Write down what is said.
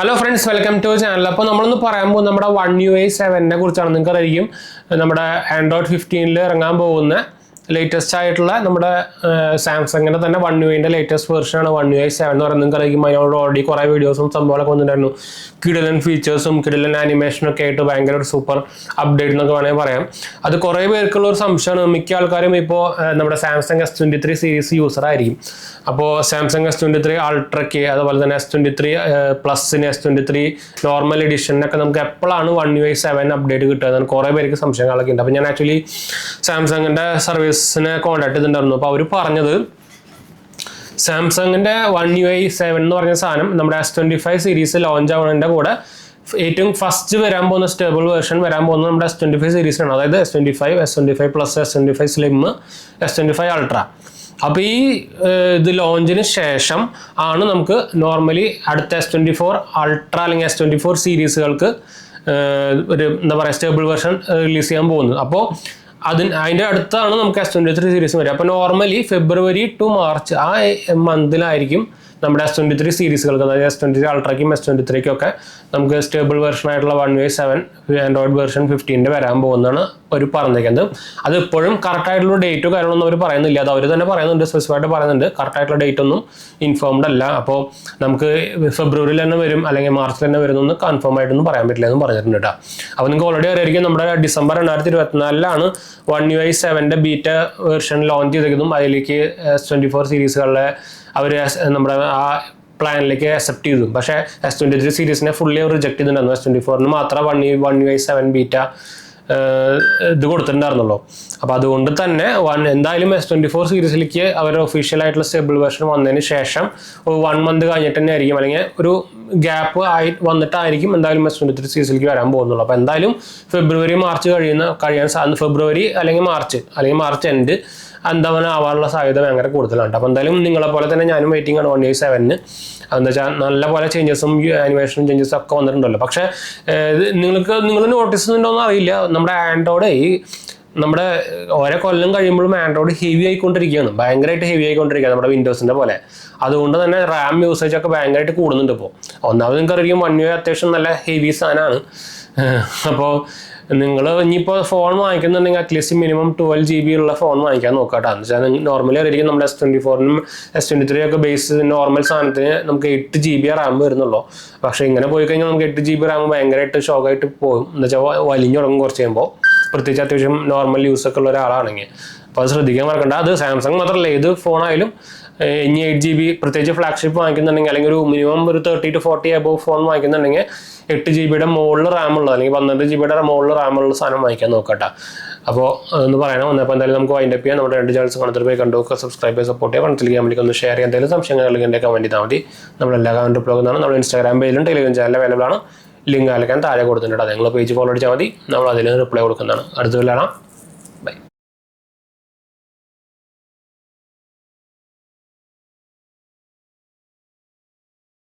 Hello friends, welcome to channel. അപ്പോൾ നമ്മളൊന്ന് പറയുമ്പോൾ നമ്മുടെ One UI 7നെ കുറിച്ചാണ്. നിങ്ങൾക്കറിയാം നമ്മുടെ ആൻഡ്രോയിഡ് 15ൽ ഇറങ്ങാൻ പോകുന്ന ലേറ്റസ്റ്റ് ആയിട്ടുള്ള നമ്മുടെ സാംസങ്ങിൻ്റെ തന്നെ One UIൻ്റെ ലേറ്റസ്റ്റ് വെർഷനാണ് One UI 7 എന്ന് പറയുന്നത്. നിങ്ങൾക്കറിയാം അതിനോട് ഓൾറെഡി കുറേ വീഡിയോസും സംഭവങ്ങളൊക്കെ വന്നിട്ടുണ്ടായിരുന്നു. കിടിലൻ ഫീച്ചേഴ്സും കിടിലൻ ആനിമേഷനൊക്കെ ആയിട്ട് ഭയങ്കര ഒരു സൂപ്പർ അപ്ഡേറ്റ് എന്നൊക്കെ വേണമെങ്കിൽ പറയാം. അത് കുറേ പേർക്കുള്ള ഒരു സംശയമാണ്. മിക്ക ആൾക്കാരും ഇപ്പോൾ നമ്മുടെ സാംസങ് S23 സീരീസ് യൂസർ ആയിരിക്കും. അപ്പോൾ സാംസങ് S23 അൾട്രയ്ക്ക്, അതുപോലെ തന്നെ S23 പ്ലസിന്, S23 നോർമൽ എഡിഷനൊക്കെ നമുക്ക് എപ്പോഴാണ് One UI 7 അപ്ഡേറ്റ് കിട്ടുക എന്നാണ് കുറേ പേർക്ക് സംശയങ്ങളൊക്കെ ഉണ്ട്. അപ്പോൾ ഞാൻ ആക്ച്വലി സാംസങ്ങിൻ്റെ സർവീസിനെ കോൺടാക്ട് ചെയ്തിട്ടുണ്ടായിരുന്നു. അപ്പോൾ അവർ പറഞ്ഞത് സാംസങ്ങിൻ്റെ One UI 7 എന്ന് പറഞ്ഞ സാധനം നമ്മുടെ S25 സീരീസ് ലോഞ്ച് ആവുന്നതിൻ്റെ കൂടെ ഏറ്റവും ഫസ്റ്റ് വരാൻ പോകുന്ന സ്റ്റേബിൾ വേർഷൻ വരാൻ പോകുന്നത് നമ്മുടെ S25 സീരീസിലാണ്. അതായത് S25, S25 plus, S25 slim, S25 ultra. അപ്പോൾ ഈ ഇത് ലോഞ്ചിന് ശേഷം ആണ് നമുക്ക് നോർമലി അടുത്ത S24 അൾട്ര അല്ലെങ്കിൽ S24 സീരീസുകൾക്ക് ഒരു എന്താ പറയുക സ്റ്റേബിൾ വേർഷൻ റിലീസ് ചെയ്യാൻ പോകുന്നത്. അപ്പോൾ അതിൻ്റെ അടുത്താണ് നമുക്ക് S23 സീരീസ് വരിക. അപ്പോൾ നോർമലി ഫെബ്രുവരി ടു മാർച്ച് ആ മന്തിലായിരിക്കും നമ്മുടെ S23 സീരീസുകൾക്ക്, അതായത് S23 അൾട്രയ്ക്കും S23ക്കും ഒക്കെ നമുക്ക് സ്റ്റേബിൾ വെർഷൻ ആയിട്ടുള്ള One UI 7 ആൻഡ്രോയിഡ് വെർഷൻ 15 വരാൻ പോകുന്നതാണ് അവർ പറഞ്ഞിരിക്കുന്നത്. അത് ഇപ്പോഴും കറക്റ്റായിട്ടുള്ള ഡേറ്റോ കാര്യങ്ങളൊന്നും അവർ പറയുന്നില്ല. അത് അവർ തന്നെ പറയുന്നുണ്ട്, സ്പെസിഫൈഡ് പറയുന്നുണ്ട്. കറക്റ്റായിട്ടുള്ള ഡേറ്റ് ഒന്നും ഇൻഫോംഡ് അല്ല. അപ്പോൾ നമുക്ക് ഫെബ്രുവരിയിൽ തന്നെ വരും അല്ലെങ്കിൽ മാർച്ചിൽ തന്നെ വരുന്നൊന്നും കൺഫേം ആയിട്ടൊന്നും പറയാൻ പറ്റില്ല എന്ന് പറഞ്ഞിട്ടുണ്ട് കേട്ടോ. അപ്പോൾ നിങ്ങൾക്ക് ഓൾറെഡി അറിയായിരിക്കും നമ്മുടെ ഡിസംബർ 2024 One UI 7ൻ്റെ ബീറ്റ വെർഷൻ ലോഞ്ച് ചെയ്തതും അതിലേക്ക് S24 സീരീസുകളിലെ അവർ നമ്മുടെ ആ പ്ലാനിലേക്ക് അക്സെപ്റ്റ് ചെയ്തു. പക്ഷേ S23 സീരീസിനെ ഫുള്ളി റിജക്ട് ചെയ്തിട്ടുണ്ടായിരുന്നു. S24 മാത്രം One UI 7 ബീറ്റ ഇത് കൊടുത്തിട്ടുണ്ടായിരുന്നുള്ളൂ. അപ്പോൾ അതുകൊണ്ട് തന്നെ എന്തായാലും S24 സീരീസിലേക്ക് അവർ ഒഫീഷ്യലായിട്ടുള്ള സ്റ്റേബിൾ വെർഷൻ വന്നതിന് ശേഷം 1 മന്ത് കഴിഞ്ഞിട്ട് തന്നെ ആയിരിക്കും, അല്ലെങ്കിൽ ഒരു ഗ്യാപ്പ് വന്നിട്ടായിരിക്കും എന്തായാലും S23 സീരീസിലേക്ക് വരാൻ പോകുന്നുള്ളൂ. അപ്പോൾ എന്തായാലും ഫെബ്രുവരി മാർച്ച് കഴിയാൻ സാധ്യത, ഫെബ്രുവരി അല്ലെങ്കിൽ മാർച്ച് എൻഡ് ആവാനുള്ള സാധ്യത ഭയങ്കര കൂടുതലാണ്. അപ്പോൾ എന്തായാലും നിങ്ങളെപ്പോലെ തന്നെ ഞാനും വെയിറ്റിംഗ് ആണ് One UI 7ന്. എന്താ വെച്ചാൽ നല്ല പോലെ ചേഞ്ചസും ആനിമേഷൻ ചേഞ്ചസും ഒക്കെ വന്നിട്ടുണ്ടല്ലോ. പക്ഷേ നിങ്ങൾ നോട്ടീസ് ചെയ്യുന്നുണ്ടോയെന്ന് അറിയില്ല, നമ്മുടെ ആൻഡ്രോയിഡ് നമ്മുടെ ഓരോ കൊല്ലം കഴിയുമ്പോഴും ആൻഡ്രോയിഡ് ഹെവി ആയിക്കൊണ്ടിരിക്കുകയാണ്, ഭയങ്കരമായിട്ട് ഹെവി ആയിക്കൊണ്ടിരിക്കുകയാണ് നമ്മുടെ വിൻഡോസിൻ്റെ പോലെ. അതുകൊണ്ട് തന്നെ റാം യൂസേജ് ഒക്കെ ഭയങ്കരമായിട്ട് കൂടുന്നുണ്ട്. ഇപ്പോൾ ഒന്നാമത് നിങ്ങൾക്കറിയാം One UI അത്യാവശ്യം നല്ല ഹെവി സാധനമാണ്. അപ്പോൾ നിങ്ങൾ ഇനിയിപ്പോൾ ഫോൺ വാങ്ങിക്കുന്നുണ്ടെങ്കിൽ അറ്റ്ലീസ്റ്റ് മിനിമം 12 GB ഉള്ള ഫോൺ വാങ്ങിക്കാൻ നോക്കാട്ടോ. എന്ന് വെച്ചാൽ നോർമലി അറിയാം നമ്മുടെ S24നും S23 ഒക്കെ ബേസ് നോർമൽ സാധനത്തിന് നമുക്ക് 8 GB റാം വരുന്നുള്ളൂ. പക്ഷേ ഇങ്ങനെ പോയി കഴിഞ്ഞാൽ നമുക്ക് 8 GB റാം ഭയങ്കരമായിട്ട് ഷോക്കായിട്ട് പോകും. എന്ന് വെച്ചാൽ വലിഞ്ഞു തുടങ്ങും കുറച്ച് കഴിയുമ്പോൾ, പ്രത്യേകിച്ച് അത്യാവശ്യം നോർമൽ യൂസൊക്കെ ഉള്ള ഒരാളാണെങ്കിൽ. അപ്പോൾ അത് ശ്രദ്ധിക്കാൻ മറക്കണ്ട. അത് സാംസങ് മാത്രമല്ല, ഏത് ഫോണായാലും ഇനി 8 GB പ്രത്യേകിച്ച് ഫ്ലാഗ്ഷിപ്പ് വാങ്ങിക്കുന്നുണ്ടെങ്കിൽ, അല്ലെങ്കിൽ ഒരു മിനിമം ഒരു 30 to 40 അബോവ് ഫോൺ വാങ്ങിക്കുന്നുണ്ടെങ്കിൽ 8 GB മുകളിൽ റാം ഉള്ളത് അല്ലെങ്കിൽ 12 GB മുകളിൽ റാമുള്ള സാധനം വാങ്ങിക്കാൻ നോക്കട്ടെ. അപ്പോൾ ഒന്ന് പറയണം. അപ്പോൾ എന്തായാലും നമുക്ക് വൈൻഡപ്പ് ചെയ്യാം. നമ്മുടെ 2 ചാനൽസ് കണ്ടിട്ട് പോയി കണ്ടുനോക്കുക, സബ്സ്ക്രൈബ് ചെയ്യുക, സപ്പോർട്ട് ചെയ്യുക, ഫ്രണ്ട്സിലേക്ക് കമ്പനിക്ക് ഒന്ന് ഷെയർ ചെയ്യാൻ. എന്തെങ്കിലും സംശയങ്ങൾ എൻ്റെ കമൻറ്റ് ചെയ്താൽ മതി. നമ്മളെല്ലാ കമൻറ്റ് ബ്ലോഗെന്നാണ് നമ്മുടെ ഇൻസ്റ്റാഗ്രാം പേജിലും ടെലിഗ്രാം ചാനൽ അവൈലബിൾ ആണ്. ലിങ്ക് അയക്കാൻ താഴെ കൊടുത്തിട്ടുണ്ട്. നിങ്ങൾ പേജ് ഫോളോ അടിച്ചാൽ മതി, നമ്മൾ അതിൽ റിപ്ലൈ കൊടുക്കുന്നതാണ്. അടുത്ത കാണാം.